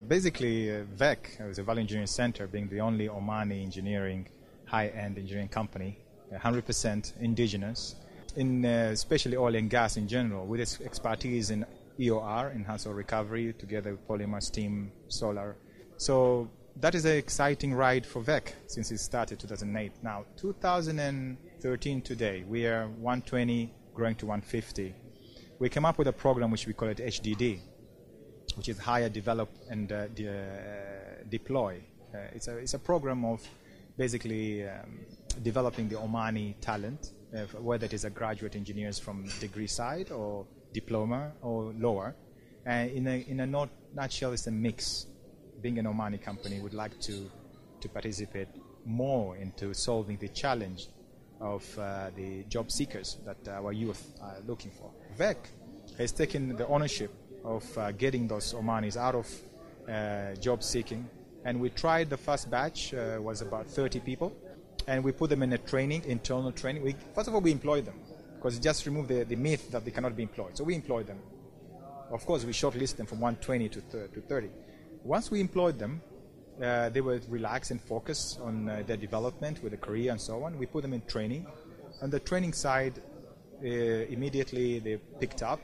Basically, VEC, is a Value Engineering Center, being the only Omani engineering, high-end engineering company, 100% indigenous, in especially oil and gas in general, with its expertise in EOR, enhanced oil recovery, together with polymer, steam, solar. So that is an exciting ride for VEC since it started 2008. Now, 2013 today, we are 120 growing to 150. We came up with a program which we call it HDD, which is Hire, Develop, and Deploy. It's a program of basically developing the Omani talent, whether it is a graduate engineers from degree side or diploma or lower. In a nutshell, it's a mix. Being an Omani company, would like to participate more into solving the challenge of the job seekers that our youth are looking for. VEC has taken the ownership of getting those Omanis out of job seeking, and we tried the first batch, was about 30 people, and we put them in a training, internal training. First of all, we employed them, because it just removed the myth that they cannot be employed. So we employed them. Of course, we shortlisted them from 120 to 30. Once we employed them, they were relaxed and focused on their development with a career and so on. We put them in training. On the training side, immediately they picked up.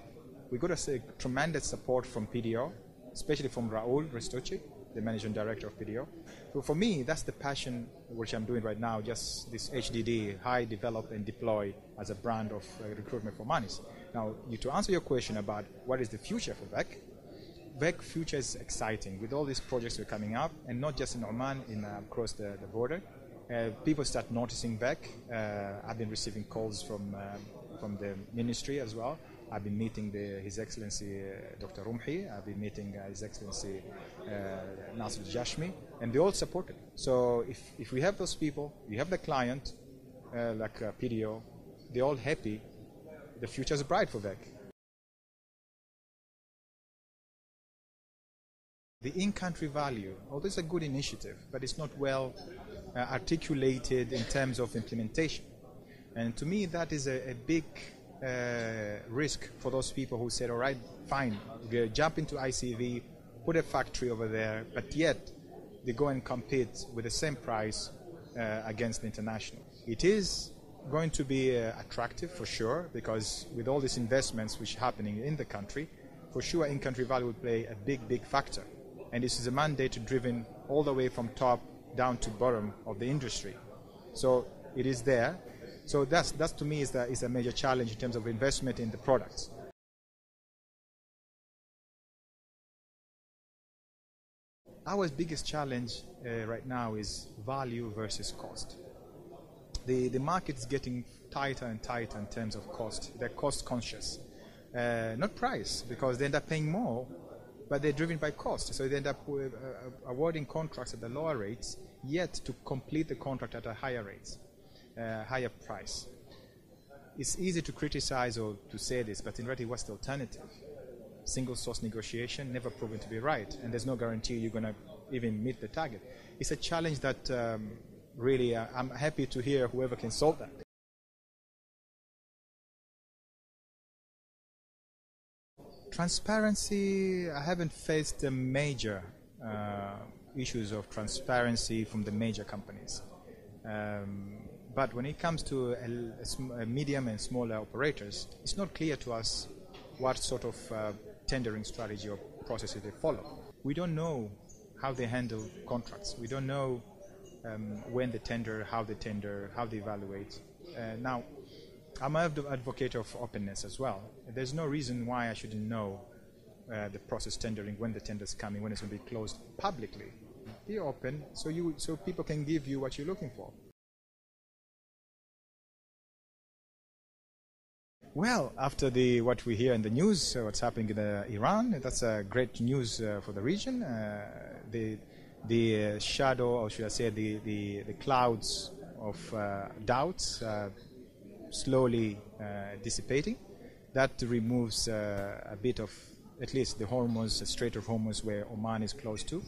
We got a tremendous support from PDO, especially from Raul Restucci, the managing director of PDO. So for me, that's the passion which I'm doing right now, just this HDD, High, Develop, and Deploy as a brand of recruitment for Omanis. Now, to answer your question about what is the future for VEC, VEC future is exciting with all these projects that are coming up, and not just in Oman, across the border. People start noticing VEC. I've been receiving calls from the ministry as well. I've been meeting His Excellency Dr. Rumhi. I've been meeting His Excellency Nasser Jashmi, and they all support it. So if we have those people, we have the client, like PDO, they're all happy, the future is bright for VEC. The in-country value, although it's a good initiative, but it's not well articulated in terms of implementation. And to me, that is a big risk for those people who said, all right, fine, we'll jump into ICV, put a factory over there, but yet they go and compete with the same price against the international. It is going to be attractive for sure, because with all these investments which are happening in the country, for sure in-country value will play a big factor. And this is a mandate driven all the way from top down to bottom of the industry. So it is there. So that's to me is a major challenge in terms of investment in the products. Our biggest challenge right now is value versus cost. The market is getting tighter and tighter in terms of cost. They're cost conscious. Not price, because they end up paying more, but they're driven by cost. So they end up awarding contracts at the lower rates, yet to complete the contract at a higher rates, higher price. It's easy to criticize or to say this, but in reality, what's the alternative? Single source negotiation, never proven to be right, and there's no guarantee you're going to even meet the target. It's a challenge that really I'm happy to hear whoever can solve that. Transparency, I haven't faced the major issues of transparency from the major companies. But when it comes to a medium and smaller operators, it's not clear to us what sort of tendering strategy or processes they follow. We don't know how they handle contracts. We don't know when they tender, how they evaluate. Now, I'm an advocate of openness as well. There's no reason why I shouldn't know the process tendering, when the tender is coming, when it's going to be closed publicly. Be open so people can give you what you're looking for. Well, after what we hear in the news, what's happening in Iran, that's great news for the region. The shadow, or should I say, the clouds of doubts slowly dissipating. That removes a bit of, at least the Hormuz, the Strait of Hormuz, where Oman is close to.